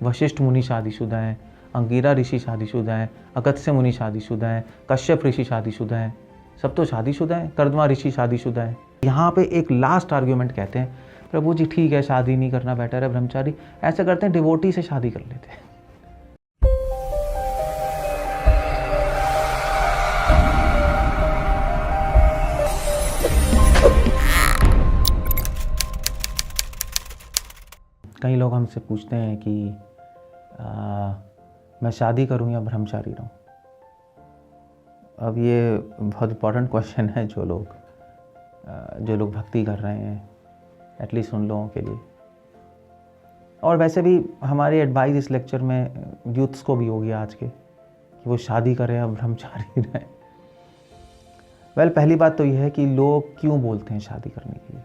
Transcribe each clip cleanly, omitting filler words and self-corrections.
वशिष्ठ मुनि शादीशुदा हैं, अंगिरा ऋषि शादीशुदा हैं, अगस्त्य मुनि शादीशुदा हैं, कश्यप ऋषि शादीशुदा हैं, सब तो शादीशुदा हैं, कर्दमा ऋषि शादीशुदा हैं। यहाँ पे एक लास्ट आर्ग्यूमेंट कहते हैं, प्रभु जी ठीक है शादी नहीं करना बेटर है, ब्रह्मचारी। ऐसा करते हैं डिवोटी से शादी कर लेते हैं। कई लोग हमसे पूछते हैं कि मैं शादी करूं या ब्रह्मचारी रहूं। अब ये बहुत इम्पोर्टेंट क्वेश्चन है जो लोग भक्ति कर रहे हैं, एटलीस्ट उन लोगों के लिए। और वैसे भी हमारी एडवाइस इस लेक्चर में यूथ्स को भी होगी आज के, कि वो शादी करें या ब्रह्मचारी रहें। वेल, पहली बात तो यह है कि लोग क्यों बोलते हैं शादी करने के लिए।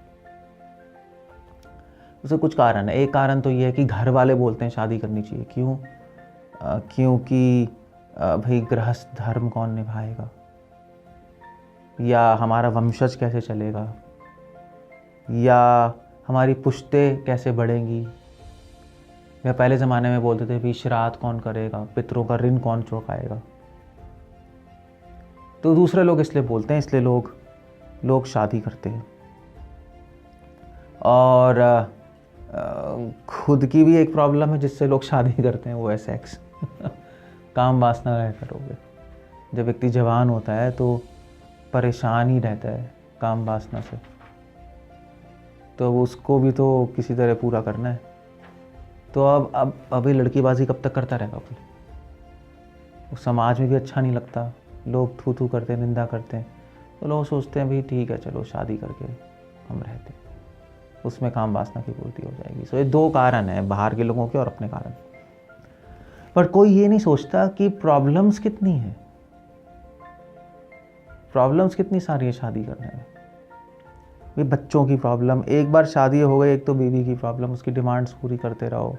उससे कुछ कारण है। एक कारण तो यह है कि घर वाले बोलते हैं शादी करनी चाहिए। क्यों? क्योंकि भाई गृहस्थ धर्म कौन निभाएगा, या हमारा वंशज कैसे चलेगा, या हमारी पुश्तें कैसे बढ़ेंगी, या पहले ज़माने में बोलते थे भी श्राद्ध कौन करेगा, पितरों का ऋण कौन चुकाएगा। तो दूसरे लोग इसलिए बोलते हैं, इसलिए लोग शादी करते हैं। और खुद की भी एक प्रॉब्लम है जिससे लोग शादी करते हैं, वो है सेक्स। काम वासना रह करोगे। जब व्यक्ति जवान होता है तो परेशान ही रहता है काम वासना से, तो उसको भी तो किसी तरह पूरा करना है। तो अब अभी लड़कीबाजी कब तक करता रहेगा कोई? वो समाज में भी अच्छा नहीं लगता, लोग थू थू करते हैं, निंदा करते हैं। तो लोग सोचते हैं भाई ठीक है चलो शादी करके हम रहते हैं, उसमें काम वासना की पूर्ति हो जाएगी। सो ये दो कारण हैं, बाहर के लोगों के और अपने कारण। पर कोई ये नहीं सोचता कि प्रॉब्लम्स कितनी हैं, प्रॉब्लम्स कितनी सारी है शादी करने में। भाई बच्चों की प्रॉब्लम, एक बार शादी हो गई, एक तो बीवी की प्रॉब्लम, उसकी डिमांड्स पूरी करते रहो,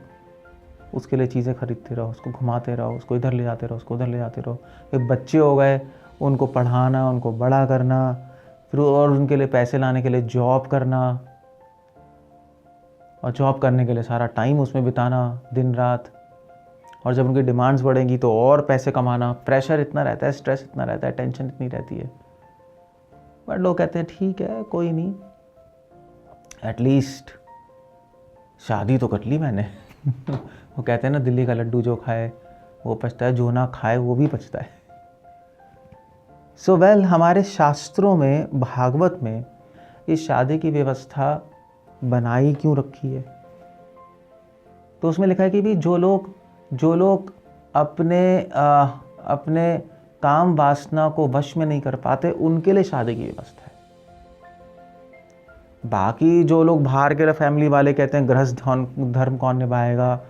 उसके लिए चीज़ें खरीदते रहो, उसको घुमाते रहो, उसको इधर ले जाते रहो, उसको उधर ले जाते रहो। फिर बच्चे हो गए, उनको पढ़ाना, उनको बड़ा करना, फिर और उनके लिए पैसे लाने के लिए जॉब करना, और जॉब करने के लिए सारा टाइम उसमें बिताना दिन रात। और जब उनकी डिमांड्स बढ़ेंगी तो और पैसे कमाना, प्रेशर इतना रहता है, स्ट्रेस इतना रहता है, टेंशन इतनी रहती है। बट लोग कहते हैं ठीक है कोई नहीं, एटलीस्ट शादी तो कर ली मैंने। वो कहते हैं ना, दिल्ली का लड्डू जो खाए वो पछता है, जो ना खाए वो भी पछता है। सो वेल, हमारे शास्त्रों में, भागवत में इस शादी की व्यवस्था बनाई क्यों रखी है? तो उसमें लिखा है कि भी जो लोग अपने काम वासना को वश में नहीं कर पाते, उनके लिए शादी की व्यवस्था है। बाकी जो लोग बाहर के फैमिली वाले कहते हैं गृहस्थ धर्म कौन निभाएगा,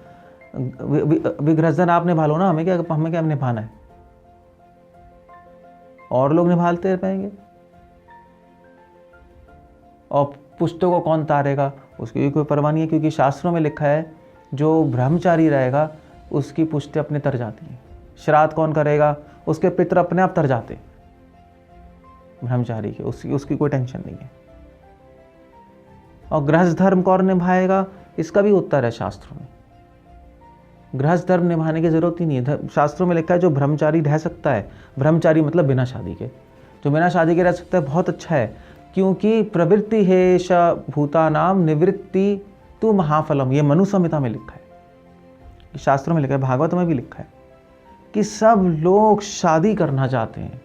गृहस्थ धर्म आप निभा लो ना, हमें क्या निभाना है? और लोग निभाते रहेंगे। और पुश्तों को कौन तारेगा, उसकी भी कोई परवाह नहीं है, क्योंकि शास्त्रों में लिखा है जो ब्रह्मचारी रहेगा उसकी पुश्तें अपने तर जाती हैं। श्राद्ध कौन करेगा, उसके पितर अपने आप तर जाते ब्रह्मचारी के, उसकी कोई टेंशन नहीं है। और गृहस्थ धर्म कौन निभाएगा, इसका भी उत्तर है शास्त्रों में। गृहस्थ धर्म निभाने की जरूरत ही नहीं है। शास्त्रों में लिखा है जो ब्रह्मचारी रह सकता है, ब्रह्मचारी मतलब बिना शादी के, जो बिना शादी के रह सकता है, बहुत अच्छा है, क्योंकि प्रवृत्ति हेष भूतानाम निवृत्ति तु महाफलम। ये मनु संहिता में लिखा है, शास्त्रों में लिखा है, भागवत में भी लिखा है कि सब लोग शादी करना चाहते हैं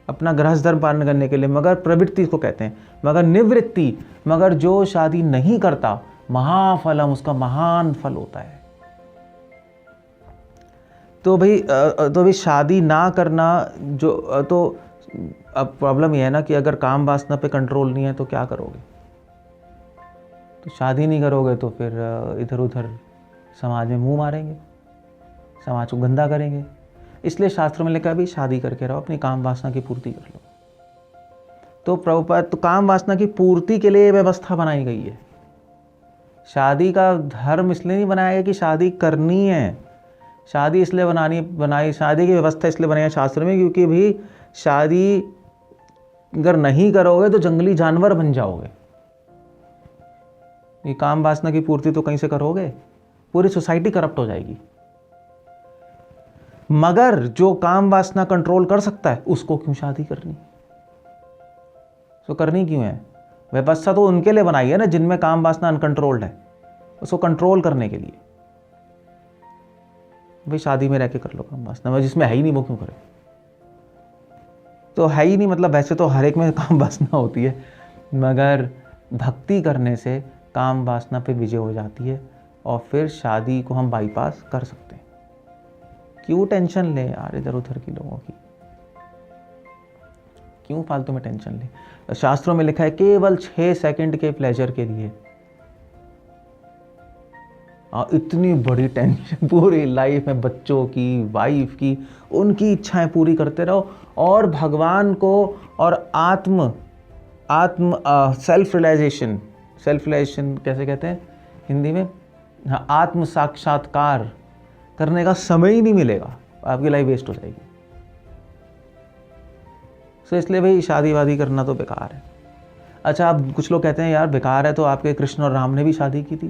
अपना गृहस्थ धर्म पालन करने के लिए, मगर प्रवृत्ति इसको कहते हैं, मगर निवृत्ति, मगर जो शादी नहीं करता, महाफलम, उसका महान फल होता है। तो भाई शादी ना करना जो, तो अब प्रॉब्लम यह है ना कि अगर काम वासना पे कंट्रोल नहीं है तो क्या करोगे? तो शादी नहीं करोगे तो फिर इधर उधर समाज में मुंह मारेंगे, समाज को गंदा करेंगे। इसलिए शास्त्रों में लिखा है भी शादी करके रहो, अपनी काम वासना की पूर्ति कर लो। तो प्रभुपाद, तो काम वासना की पूर्ति के लिए व्यवस्था बनाई गई है। शादी का धर्म इसलिए नहीं बनाया गया कि शादी करनी है, शादी इसलिए बनाई, शादी की व्यवस्था इसलिए बनाई है शास्त्र में, क्योंकि भी शादी अगर नहीं करोगे तो जंगली जानवर बन जाओगे। ये काम वासना की पूर्ति तो कहीं से करोगे? पूरी सोसाइटी करप्ट हो जाएगी। मगर जो काम वासना कंट्रोल कर सकता है उसको क्यों शादी करनी? तो करनी क्यों है? व्यवस्था तो उनके लिए बनाई है ना जिनमें काम वासना अनकंट्रोल्ड है, उसको कंट्रोल करने के लिए। भाई शादी में रह के कर लो काम वासना, जिसमें है ही नहीं वो क्यों करे? तो है ही नहीं मतलब वैसे तो हर एक में काम वासना होती है, मगर भक्ति करने से काम वासना पे विजय हो जाती है और फिर शादी को हम बाईपास कर सकते हैं। क्यों टेंशन ले यार इधर उधर की लोगों की, क्यों फालतू में टेंशन ले? शास्त्रों में लिखा है केवल 6 सेकंड के प्लेजर के लिए इतनी बड़ी टेंशन पूरी लाइफ में, बच्चों की, वाइफ की, उनकी इच्छाएं पूरी करते रहो और भगवान को और आत्म सेल्फ रियलाइजेशन कैसे कहते हैं हिंदी में, हाँ, आत्म साक्षात्कार करने का समय ही नहीं मिलेगा, आपकी लाइफ वेस्ट हो जाएगी। सो इसलिए भाई शादी वादी करना तो बेकार है। अच्छा, अब कुछ लोग कहते हैं यार बेकार है, तो आपके कृष्ण और राम ने भी शादी की थी।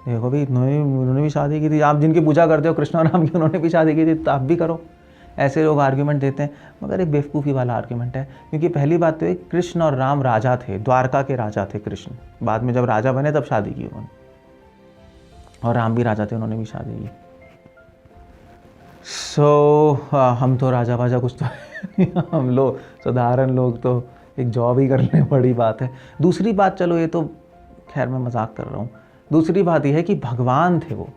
देखो भाई उन्होंने भी शादी की थी, आप जिनकी पूजा करते हो कृष्ण और राम की, उन्होंने भी शादी की थी, तो आप भी करो। ऐसे लोग आर्ग्यूमेंट देते हैं, मगर एक बेवकूफ़ी वाला आर्ग्यूमेंट है। क्योंकि पहली बात तो है कृष्ण और राम राजा थे, द्वारका के राजा थे कृष्ण, बाद में जब राजा बने तब शादी की उन्होंने, और राम भी राजा थे, उन्होंने भी शादी की। हम तो राजा बाजा कुछ तो हम लोग साधारण लोग तो एक जॉब ही कर लें, बड़ी बात है। दूसरी बात, चलो ये तो खैर मैं मजाक कर रहा हूँ, दूसरी बात यह है कि भगवान थे, वो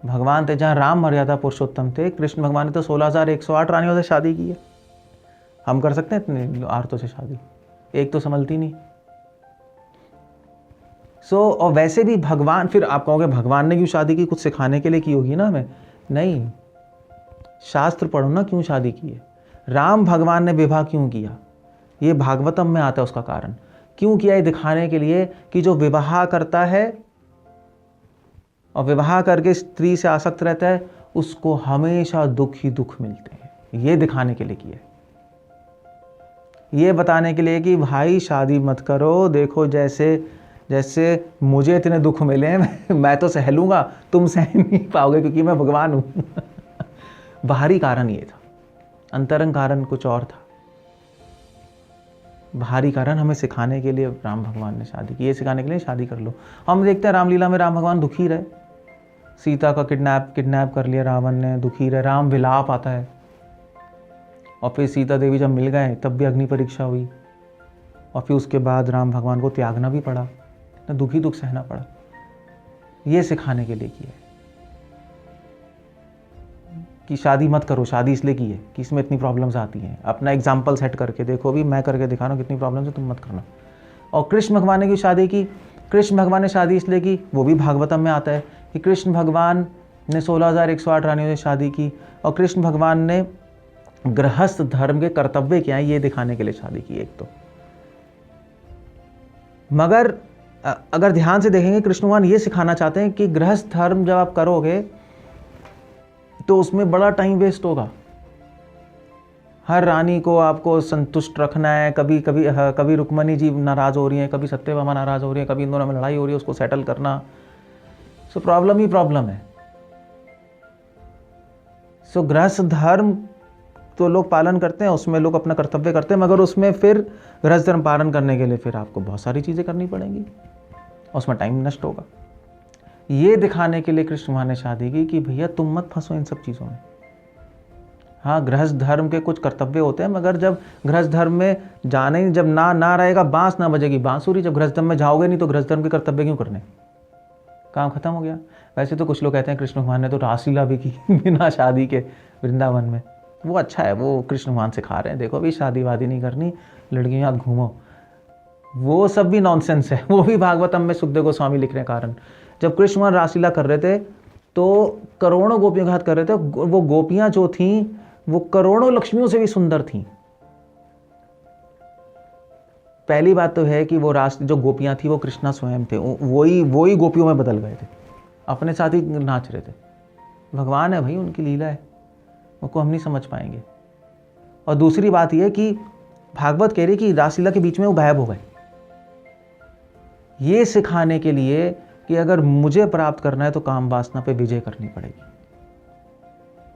भगवान थे। जहाँ राम मर्यादा पुरुषोत्तम थे, कृष्ण भगवान ने तो 16,108 रानियों से शादी की है। हम कर सकते हैं इतने औरतों से शादी? एक तो संभलती नहीं। और वैसे भी भगवान, फिर आप कहोगे भगवान ने क्यों शादी की? कुछ सिखाने के लिए की होगी ना हमें? नहीं, शास्त्र पढ़ो ना क्यों शादी की है। राम भगवान ने विवाह क्यों किया, ये भागवतम में आता है। उसका कारण क्यों किया? ये दिखाने के लिए कि जो विवाह करता है और विवाह करके स्त्री से आसक्त रहता है, उसको हमेशा दुख ही दुख मिलते हैं। ये दिखाने के लिए किया, ये बताने के लिए कि भाई शादी मत करो। देखो जैसे मुझे इतने दुख मिले हैं, मैं तो सह लूंगा, तुम सह नहीं पाओगे क्योंकि मैं भगवान हूं। बाहरी कारण ये था, अंतरंग कारण कुछ और था। बाहरी कारण हमें सिखाने के लिए राम भगवान ने शादी की, ये सिखाने के लिए शादी कर लो। हम देखते हैं रामलीला में राम भगवान दुखी रहे, सीता का किडनैप कर लिया रावण ने, दुखी रहे। राम विलाप आता है, और फिर सीता देवी जब मिल गए तब भी अग्नि परीक्षा हुई, और फिर उसके बाद राम भगवान को त्यागना भी पड़ा, इतना दुखी दुख सहना पड़ा। ये सिखाने के लिए किया कि शादी मत करो। शादी इसलिए की है कि इसमें इतनी प्रॉब्लम्स आती हैं। अपना एग्जाम्पल सेट करके देखो, भी मैं करके दिखा रहा हूँ कितनी प्रॉब्लम्स है, तुम मत करना। और कृष्ण भगवान ने क्यों शादी की? कृष्ण भगवान ने शादी इसलिए की, वो भी भागवतम में आता है कि कृष्ण भगवान ने 16,108 रानियों से शादी की, और कृष्ण भगवान ने गृहस्थ धर्म के कर्तव्य क्या है ये दिखाने के लिए शादी की एक तो। मगर अगर ध्यान से देखेंगे, कृष्ण भगवान ये सिखाना चाहते हैं कि गृहस्थ धर्म जब आप करोगे तो उसमें बड़ा टाइम वेस्ट होगा। हर रानी को आपको संतुष्ट रखना है। कभी रुक्मणी जी नाराज हो रही हैं, कभी सत्यभामा नाराज हो रही है, कभी इन दोनों में लड़ाई हो रही है, उसको सेटल करना। सो प्रॉब्लम ही प्रॉब्लम है। सो गृहस्थ धर्म तो लोग पालन करते हैं, उसमें लोग अपना कर्तव्य करते हैं, मगर उसमें फिर गृहस्थ धर्म पालन करने के लिए फिर आपको बहुत सारी चीज़ें करनी पड़ेंगी, और उसमें टाइम नष्ट होगा। ये दिखाने के लिए कृष्ण भगवान ने शादी की कि भैया तुम मत फंसो इन सब चीज़ों में। हाँ, गृहस्थ धर्म के कुछ कर्तव्य होते हैं, मगर जब गृहस्थ धर्म में जाने, जब ना रहेगा बांस ना बजेगी बांसुरी। जब गृहस्थ धर्म में जाओगे नहीं तो गृहस्थ धर्म के कर्तव्य क्यों करने? काम खत्म हो गया। वैसे तो कुछ लोग कहते हैं कृष्ण भगवान ने तो रासलीला भी की बिना शादी के वृंदावन में। वो अच्छा है, वो कृष्ण भगवान सिखा रहे हैं, देखो भी शादी वादी नहीं करनी, लड़कियों साथ घूमो। वो सब भी नॉनसेंस है। वो भी भागवतम में सुखदेव गोस्वामी लिख रहे हैं कारण। जब कृष्ण भगवान रासलीला कर रहे थे तो करोड़ों गोपियों के हाथ कर रहे थे। वो गोपियां जो थीं वो करोड़ों लक्ष्मियों से भी सुंदर थीं। पहली बात तो है कि वो जो गोपियां थी वो कृष्णा स्वयं थे, वही गोपियों में बदल गए थे, अपने साथ ही नाच रहे थे। भगवान है भाई, उनकी लीला है, उनको हम नहीं समझ पाएंगे। और दूसरी बात यह कि भागवत कह रही कि रासलीला के बीच में वो गायब हो गए, ये सिखाने के लिए कि अगर मुझे प्राप्त करना है तो काम वासना पे विजय करनी पड़ेगी।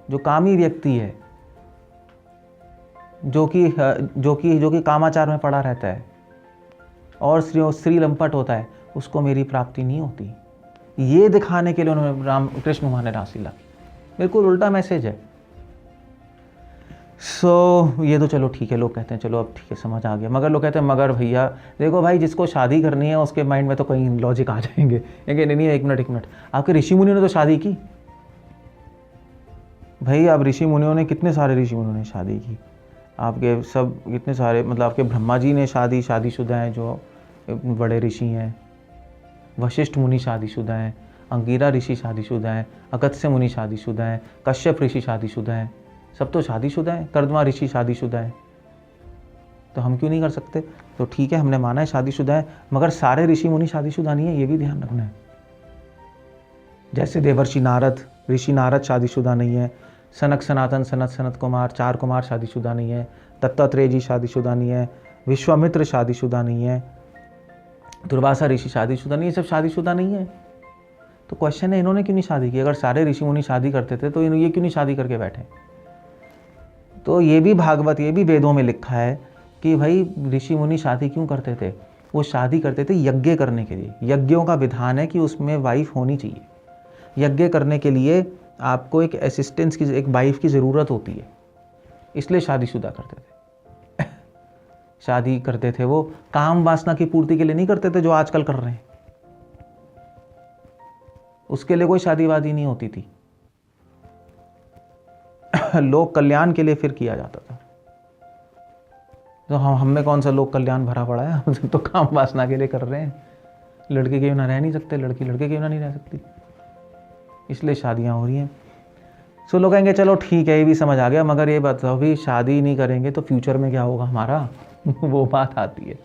जो कामी व्यक्ति है, जो कि कामाचार में पड़ा रहता है और श्री लंपट होता है, उसको मेरी प्राप्ति नहीं होती। ये दिखाने के लिए उन्होंने राम कृष्ण भगवान ने रासलीला की। बिल्कुल उल्टा मैसेज है। ये तो चलो ठीक है, लोग कहते हैं चलो अब ठीक है समझ आ गया, मगर लोग कहते हैं मगर भैया देखो भाई, जिसको शादी करनी है उसके माइंड में तो कहीं लॉजिक आ जाएंगे। नहीं, एक मिनट, आपके ऋषि मुनियों ने तो शादी की भाई। अब ऋषि मुनियों ने, कितने सारे ऋषि मुनियों ने शादी की, आपके सब कितने सारे, मतलब आपके ब्रह्मा जी ने शादीशुदा हैं, जो बड़े ऋषि हैं। वशिष्ठ मुनि शादीशुदा हैं, अंगिरा ऋषि शादीशुदा हैं, अगस्त्य मुनि शादीशुदा हैं, कश्यप ऋषि शादीशुदा हैं, सब तो शादीशुदा हैं। कर्दमा ऋषि शादीशुदा हैं, तो हम क्यों नहीं कर सकते? तो ठीक है, हमने माना है शादीशुदा है, मगर सारे ऋषि मुनि शादीशुदा नहीं है, ये भी ध्यान रखना है। जैसे देवर्षि नारद, ऋषि नारद शादीशुदा नहीं है, सनक सनातन सनत कुमार, 4 कुमार शादीशुदा नहीं है, दत्तात्रेय जी शादीशुदा नहीं है, विश्वामित्र शादीशुदा नहीं है, दुर्वासा ऋषि शादीशुदा नहीं है, सब शादीशुदा नहीं है। तो क्वेश्चन है, इन्होंने क्यों नहीं शादी की? अगर सारे ऋषि मुनि शादी करते थे तो ये क्यों नहीं शादी करके बैठे? तो ये भी भागवत, ये भी वेदों में लिखा है कि भाई ऋषि मुनि शादी क्यों करते थे? वो शादी करते थे यज्ञ करने के लिए। यज्ञों का विधान है कि उसमें वाइफ होनी चाहिए। यज्ञ करने के लिए आपको एक असिस्टेंस की, एक वाइफ की ज़रूरत होती है, इसलिए शादीशुदा करते थे। शादी करते थे वो काम वासना की पूर्ति के लिए नहीं करते थे, जो आजकल कर रहे हैं। उसके लिए कोई शादी वादी नहीं होती थी। लोक कल्याण के लिए फिर किया जाता था। तो हम में कौन सा लोक कल्याण भरा पड़ा है? हम तो काम वासना के लिए कर रहे हैं। लड़के के बिना रह नहीं सकते, लड़की लड़के के बिना नहीं रह सकती, इसलिए शादियां हो रही हैं। सो लोग कहेंगे चलो ठीक है, ये भी समझ आ गया, मगर ये बताओ भी शादी नहीं करेंगे तो फ्यूचर में क्या होगा हमारा? वो बात आती है,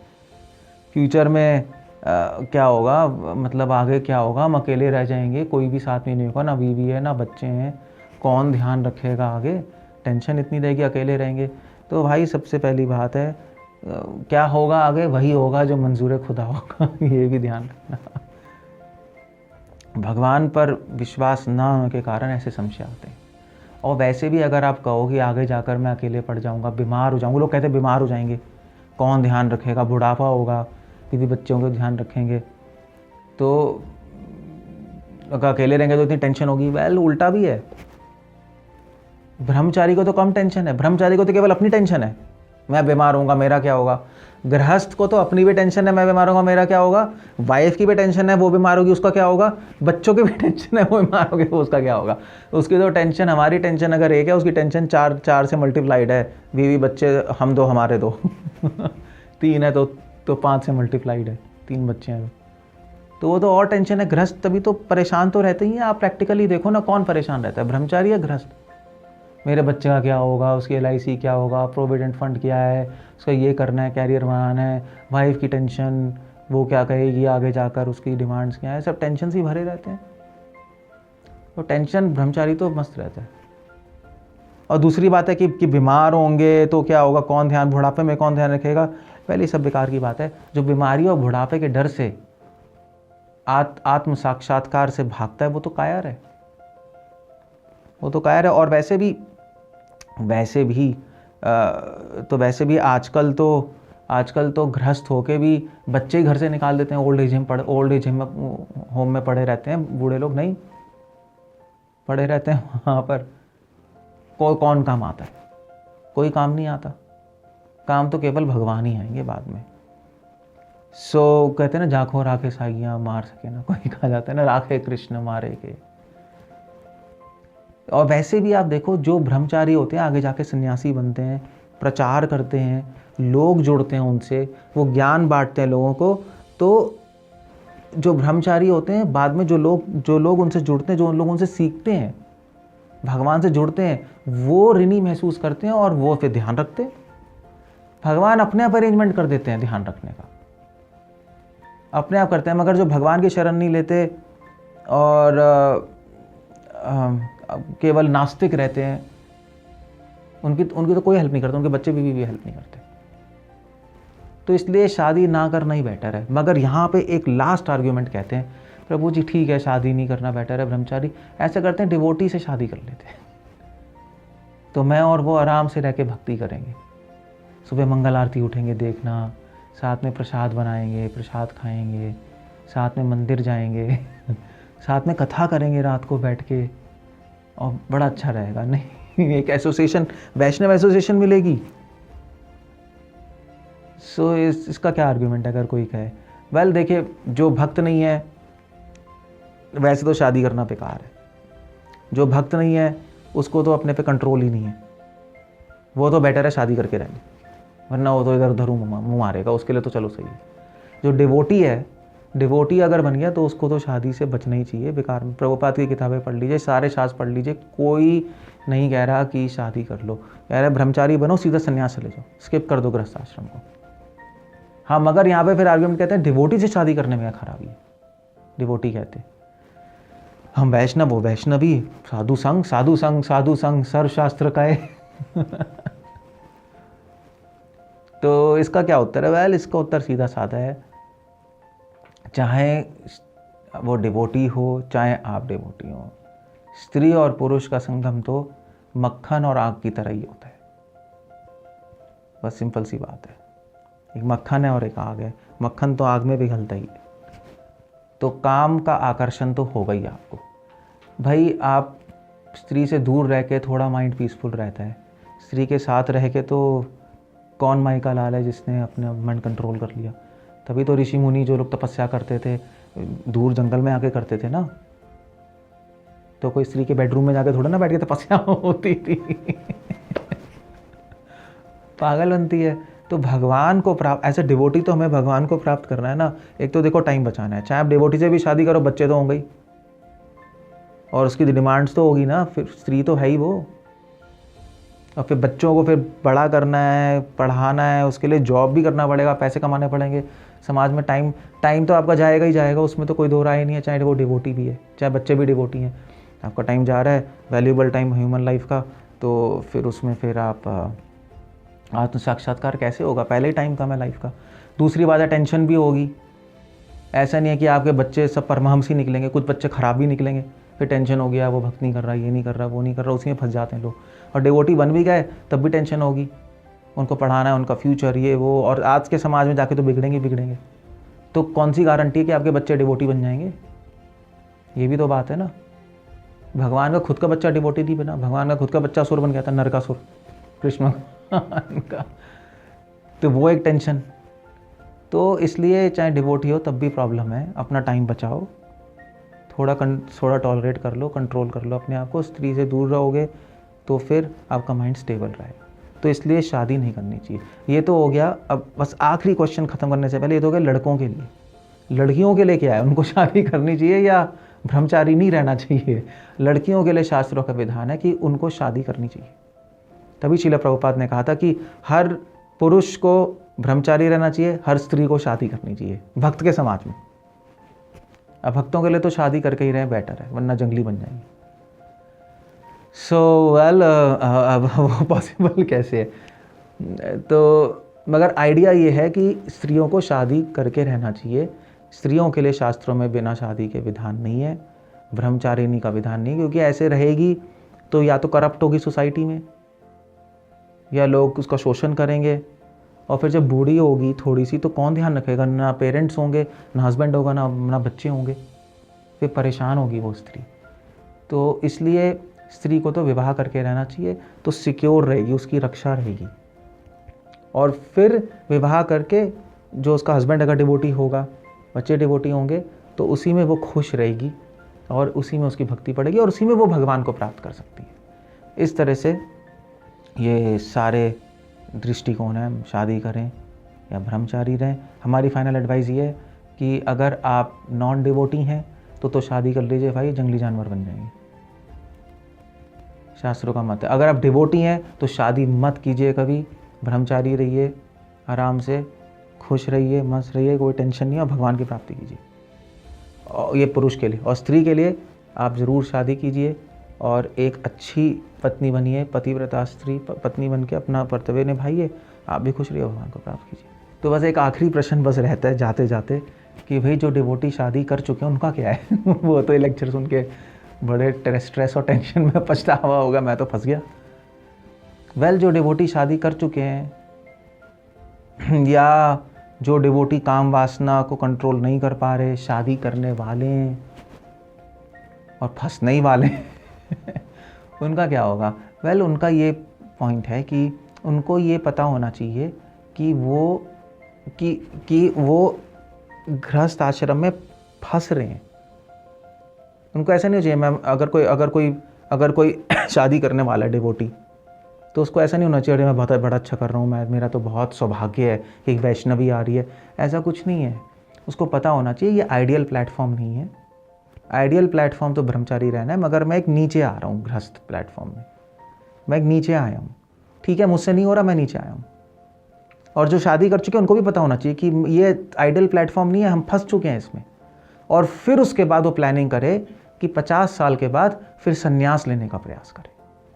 फ्यूचर में क्या होगा, मतलब आगे क्या होगा? हम अकेले रह जाएंगे, कोई भी साथ में नहीं होगा, ना बीवी है ना बच्चे हैं, कौन ध्यान रखेगा आगे? टेंशन इतनी रहेगी, अकेले रहेंगे। तो भाई सबसे पहली बात है, क्या होगा आगे? वही होगा जो मंजूर खुदा होगा। ये भी ध्यान रखना। भगवान पर विश्वास ना होने के कारण ऐसे संशय आते हैं। और वैसे भी अगर आप कहो कि आगे जाकर मैं अकेले पड़ जाऊंगा, बीमार हो जाऊंगा, लोग कहते हैं बीमार हो जाएंगे, कौन ध्यान रखेगा? बुढ़ापा होगा, बीवी बच्चों को ध्यान रखेंगे, तो अगर अकेले रहेंगे तो इतनी टेंशन होगी। वेल उल्टा भी है, ब्रह्मचारी को तो कम टेंशन है। ब्रह्मचारी को तो केवल अपनी टेंशन है, मैं बीमार होऊंगा मेरा क्या होगा। गृहस्थ को तो अपनी भी टेंशन है, मैं बीमार होऊंगा मेरा क्या होगा। वाइफ की भी टेंशन है, वो बीमार होगी उसका क्या होगा। बच्चों की भी टेंशन है, वो बीमार होगी वो उसका क्या होगा। उसकी तो टेंशन, हमारी टेंशन अगर एक है, उसकी टेंशन चार से मल्टीप्लाइड है। बीवी बच्चे हम दो, हमारे दो। 3 है तो 5 से मल्टीप्लाइड है, 3 बच्चे हैं तो वो तो और टेंशन है। गृहस्थ तभी तो परेशान तो रहते ही हैं। आप प्रैक्टिकली देखो ना, कौन परेशान रहता है, ब्रह्मचारी या गृहस्थ? मेरे बच्चे का क्या होगा, उसकी LIC क्या होगा, प्रोविडेंट फंड क्या है, उसका ये करना है, कैरियर बनाना है, वाइफ की टेंशन, वो क्या कहेगी आगे जाकर, उसकी डिमांड्स क्या है, सब टेंशन से भरे रहते हैं। तो टेंशन, ब्रह्मचारी तो मस्त रहता है। और दूसरी बात है कि बीमार होंगे तो क्या होगा, कौन ध्यान, बुढ़ापे में कौन ध्यान रखेगा। पहले सब बेकार की बात है। जो बीमारी और बुढ़ापे के डर से आत्म साक्षात्कार से भागता है, वो तो कायर है, वो तो कायर है। और वैसे भी आजकल तो गृहस्थ होके भी बच्चे घर से निकाल देते हैं। ओल्ड एज होम में पड़े रहते हैं, बूढ़े लोग नहीं पड़े रहते हैं वहाँ पर। कौन काम आता है? कोई काम नहीं आता। काम तो केवल भगवान ही आएंगे बाद में। कहते हैं ना, झांको राखे साइयाँ मार सके ना कोई, कहा जाता है ना, राखे कृष्ण मारे के। और वैसे भी आप देखो, जो ब्रह्मचारी होते हैं आगे जाके सन्यासी बनते हैं, प्रचार करते हैं, लोग जुड़ते हैं उनसे, वो ज्ञान बांटते हैं लोगों को। तो जो ब्रह्मचारी होते हैं, बाद में जो लोग उनसे जुड़ते हैं, जो लोग उनसे सीखते हैं, भगवान से जुड़ते हैं, वो ऋणी महसूस करते हैं और वो फिर ध्यान रखते हैं। भगवान अपने आप अरेंजमेंट कर देते हैं ध्यान रखने का, अपने आप करते हैं। मगर जो भगवान की शरण नहीं लेते और केवल नास्तिक रहते हैं, उनकी तो कोई हेल्प नहीं करता, उनके बच्चे भी हेल्प नहीं करते। तो इसलिए शादी ना करना ही बेटर है। मगर यहाँ पे एक लास्ट आर्ग्यूमेंट कहते हैं, प्रभु जी ठीक है, शादी नहीं करना बेटर है, ब्रह्मचारी। ऐसे करते हैं डिवोटी से शादी कर लेते हैं, तो मैं और वो आराम से रह के भक्ति करेंगे। सुबह मंगल आरती उठेंगे देखना, साथ में प्रसाद बनाएंगे, प्रसाद खाएंगे, साथ में मंदिर जाएंगे साथ में कथा करेंगे रात को बैठ के, और बड़ा अच्छा रहेगा। नहीं, एक एसोसिएशन, वैष्णव एसोसिएशन मिलेगी। सो इसका क्या आर्ग्यूमेंट है अगर कोई कहे? वेल देखिए, जो भक्त नहीं है वैसे तो शादी करना बेकार है। जो भक्त नहीं है उसको तो अपने पे कंट्रोल ही नहीं है, वो तो बेटर है शादी करके रहने, वरना वो तो इधर उधर मुँह मारेगा। उसके लिए तो चलो सही है। जो डिवोटी है, डिवोटी अगर बन गया तो उसको तो शादी से बचना ही चाहिए। बेकार में प्रभुपाद की किताबें पढ़ लीजिए, सारे शास्त्र पढ़ लीजिए, कोई नहीं कह रहा कि शादी कर लो। कह रहे ब्रह्मचारी बनो, सीधा संन्यास चले जाओ, स्किप कर दो गृहस्थ आश्रम को। हाँ, मगर यहाँ पे फिर आर्ग्यूमेंट कहते हैं डिवोटी से शादी करने में क्या खराबी है। डिवोटी कहते हम वैष्णव हो, वैष्णवी, साधु संग, साधु संग, साधु संग, सर्वशास्त्र का है तो इसका क्या उत्तर है? वेल, इसका उत्तर सीधा साधा है। चाहे वो डिवोटी हो, चाहे आप डिवोटी हो, स्त्री और पुरुष का संगम तो मक्खन और आग की तरह ही होता है। बस सिंपल सी बात है। एक मक्खन है और एक आग है। मक्खन तो आग में पिघलता ही है। तो काम का आकर्षण तो होगा ही आपको। भाई, आप स्त्री से दूर रह के थोड़ा माइंड पीसफुल रहता है। स्त्री के साथ रह के तो कौन माई का लाल है जिसने अपना मन कंट्रोल कर लिया? तभी तो ऋषि मुनि जो लोग तपस्या करते थे दूर जंगल में आके करते थे ना। तो कोई स्त्री के बेडरूम में जाके थोड़ा ना बैठ के तपस्या होती थी पागल बनती है। तो भगवान को प्राप्त, ऐसे डिवोटी तो हमें भगवान को प्राप्त करना है ना। एक तो देखो टाइम बचाना है। चाहे आप डिवोटी से भी शादी करो, बच्चे तो होंगे ही, और उसकी डिमांड्स तो होगी ना। फिर स्त्री तो है ही वो, और फिर बच्चों को फिर बड़ा करना है, पढ़ाना है, उसके लिए जॉब भी करना पड़ेगा, पैसे कमाने पड़ेंगे। समाज में टाइम तो आपका जाएगा ही जाएगा, उसमें तो कोई दो राय नहीं है। चाहे वो डिवोटी भी है, चाहे बच्चे भी डिवोटी हैं, आपका टाइम जा रहा है, वैल्यूएबल टाइम ह्यूमन लाइफ का। तो फिर उसमें फिर आप आत्म साक्षात्कार कैसे होगा? पहले ही टाइम कम है लाइफ का। दूसरी बात है, टेंशन भी होगी। ऐसा नहीं है कि आपके बच्चे सब परमहंस ही निकलेंगे, कुछ बच्चे खराब भी निकलेंगे। फिर टेंशन हो गया, वो भक्त नहीं कर रहा, ये नहीं कर रहा, वो नहीं कर रहा, उसी में फंस जाते हैं लोग। और डिवोटी बन भी गए तब भी टेंशन होगी, उनको पढ़ाना है, उनका फ्यूचर, ये वो। और आज के समाज में जाके तो बिगड़ेंगे। तो कौन सी गारंटी है कि आपके बच्चे डिवोटी बन जाएंगे? ये भी तो बात है ना। भगवान का खुद का बच्चा डिवोटी नहीं बना, भगवान का खुद का बच्चा असुर बन गया था, नरकासुर, कृष्ण का। तो वो एक टेंशन। तो इसलिए चाहे डिवोटी हो तब भी प्रॉब्लम है। अपना टाइम बचाओ, थोड़ा टॉलरेट कर लो, कंट्रोल कर लो अपने आप को। स्त्री से दूर रहोगे तो फिर आपका माइंड स्टेबल रहेगा। तो इसलिए शादी नहीं करनी चाहिए। ये तो हो गया। अब बस आखिरी क्वेश्चन ख़त्म करने से पहले, ये तो हो गया लड़कों के लिए। लड़कियों के लिए क्या है? उनको शादी करनी चाहिए या ब्रह्मचारी नहीं रहना चाहिए? लड़कियों के लिए शास्त्रों का विधान है कि उनको शादी करनी चाहिए। तभी श्रील प्रभुपाद ने कहा था कि हर पुरुष को ब्रह्मचारी रहना चाहिए, हर स्त्री को शादी करनी चाहिए भक्त के समाज में। अब भक्तों के लिए तो शादी करके ही रहे बेटर है, वरना जंगली बन जाएंगे। सो वेल, अब वो पॉसिबल कैसे है? तो मगर आइडिया ये है कि स्त्रियों को शादी करके रहना चाहिए। स्त्रियों के लिए शास्त्रों में बिना शादी के विधान नहीं है, ब्रह्मचारिणी का विधान नहीं, क्योंकि ऐसे रहेगी तो या तो करप्ट होगी सोसाइटी में, या लोग उसका शोषण करेंगे। और फिर जब बूढ़ी होगी थोड़ी सी तो कौन ध्यान रखेगा? ना पेरेंट्स होंगे, ना हस्बैंड होगा, ना बच्चे होंगे। फिर परेशान होगी वो स्त्री। तो इसलिए स्त्री को तो विवाह करके रहना चाहिए, तो सिक्योर रहेगी, उसकी रक्षा रहेगी। और फिर विवाह करके जो उसका हस्बैंड अगर डिवोटी होगा, बच्चे डिवोटी होंगे, तो उसी में वो खुश रहेगी और उसी में उसकी भक्ति पड़ेगी और उसी में वो भगवान को प्राप्त कर सकती है। इस तरह से ये सारे दृष्टिकोण है, शादी करें या ब्रह्मचारी रहें। हमारी फाइनल एडवाइस ये है कि अगर आप नॉन डिवोटी हैं तो शादी कर लीजिए भाई, जंगली जानवर बन जाएंगे, शास्त्रों का मत है। अगर आप डिवोटी हैं तो शादी मत कीजिए कभी, ब्रह्मचारी रहिए, आराम से खुश रहिए, मस्त रहिए, कोई टेंशन नहीं, और भगवान की प्राप्ति कीजिए। और ये पुरुष के लिए। और स्त्री के लिए आप ज़रूर शादी कीजिए और एक अच्छी पत्नी बनिए, पतिव्रता स्त्री पत्नी बन के अपना कर्तव्य निभाइए, आप भी खुश रहिए, भगवान को प्राप्त कीजिए। तो बस एक आखिरी प्रश्न बस रहता है जाते जाते कि भाई जो डिवोटी शादी कर चुके हैं उनका क्या है। वो तो ये लेक्चर सुन के बड़े स्ट्रेस और टेंशन में पछतावा होगा, मैं तो फंस गया। जो डिवोटी शादी कर चुके हैं या जो डिवोटी काम वासना को कंट्रोल नहीं कर पा रहे, शादी करने वाले और फंसने ही वाले उनका क्या होगा? उनका ये पॉइंट है कि उनको ये पता होना चाहिए कि वो गृहस्थ आश्रम में फंस रहे हैं। उनको ऐसा नहीं चाहिए, मैं अगर कोई शादी करने वाला है डिवोटी, तो उसको ऐसा नहीं होना चाहिए मैं बहुत बड़ा अच्छा कर रहा हूँ, मेरा तो बहुत सौभाग्य है कि एक वैष्णवी आ रही है। ऐसा कुछ नहीं है। उसको पता होना चाहिए ये आइडियल प्लेटफॉर्म नहीं है। आइडियल प्लेटफॉर्म तो ब्रह्मचारी रहना है, मगर मैं एक नीचे आ रहा हूँ गृहस्थ प्लेटफॉर्म में, मैं एक नीचे आया हूँ। ठीक है, मुझसे नहीं हो रहा, मैं नीचे आया हूँ। और जो शादी कर चुके हैं उनको भी पता होना चाहिए कि ये आइडियल प्लेटफॉर्म नहीं है, हम फंस चुके हैं इसमें। और फिर उसके बाद वो प्लानिंग करे कि 50 साल के बाद फिर संन्यास लेने का प्रयास करे।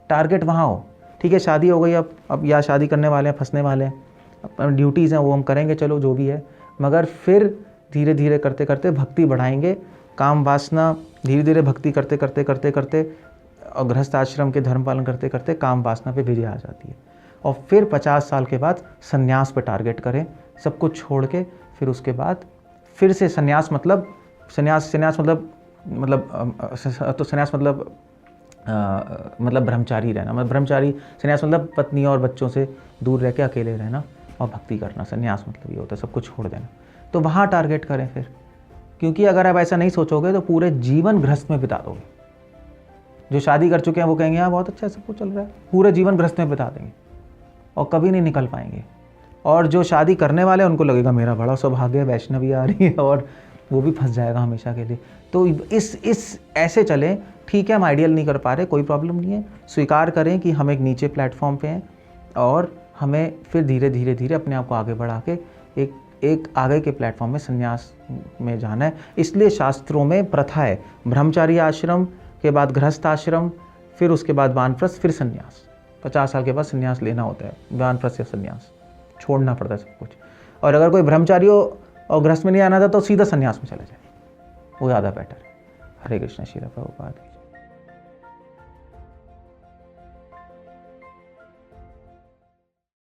टारगेट वहाँ हो। ठीक है, शादी हो गई, अब या शादी करने वाले हैं, फंसने वाले हैं, अपनी ड्यूटीज़ हैं वो हम करेंगे, चलो जो भी है, मगर फिर धीरे धीरे करते करते भक्ति बढ़ाएंगे। काम वासना धीरे धीरे भक्ति करते करते करते करते और गृहस्थ आश्रम के धर्म पालन करते करते काम वासना पे विजय आ जाती है। और फिर 50 साल के बाद संन्यास पे टारगेट करें, सब कुछ छोड़ के। फिर उसके बाद फिर से संन्यास मतलब ब्रह्मचारी रहना, मतलब ब्रह्मचारी संन्यास मतलब पत्नी और बच्चों से दूर रह के अकेले रहना और भक्ति करना। संन्यास मतलब ये होता है सब कुछ छोड़ देना। तो वहाँ टारगेट करें फिर, क्योंकि अगर आप ऐसा नहीं सोचोगे तो पूरे जीवन गृहस्थ में बिता दोगे। जो शादी कर चुके हैं वो कहेंगे हाँ बहुत अच्छा सब कुछ चल रहा है, पूरे जीवन गृहस्थ में बिता देंगे और कभी नहीं निकल पाएंगे। और जो शादी करने वाले हैं उनको लगेगा मेरा बड़ा सौभाग्य है, वैष्णवी आ रही है, और वो भी फंस जाएगा हमेशा के लिए। तो इस ऐसे चलें। ठीक है, हम आइडियल नहीं कर पा रहे, कोई प्रॉब्लम नहीं है। स्वीकार करें कि हम एक नीचे प्लेटफॉर्म पे हैं और हमें फिर धीरे धीरे धीरे अपने आप को आगे बढ़ा के एक आगे के प्लेटफॉर्म में संन्यास में जाना है। इसलिए शास्त्रों में प्रथा है, ब्रह्मचारी आश्रम के बाद गृहस्थ आश्रम, फिर उसके बाद वानप्रस्थ, फिर संन्यास। 50 साल के बाद संन्यास लेना होता है, वानप्रस्थ या संन्यास छोड़ना पड़ता है सब कुछ। और अगर कोई ब्रह्मचारी हो और गृहस्थ में नहीं आना था तो सीधा संन्यास में चले जाए, वो ज़्यादा बेटर है। हरे कृष्ण। श्रील प्रभुपाद।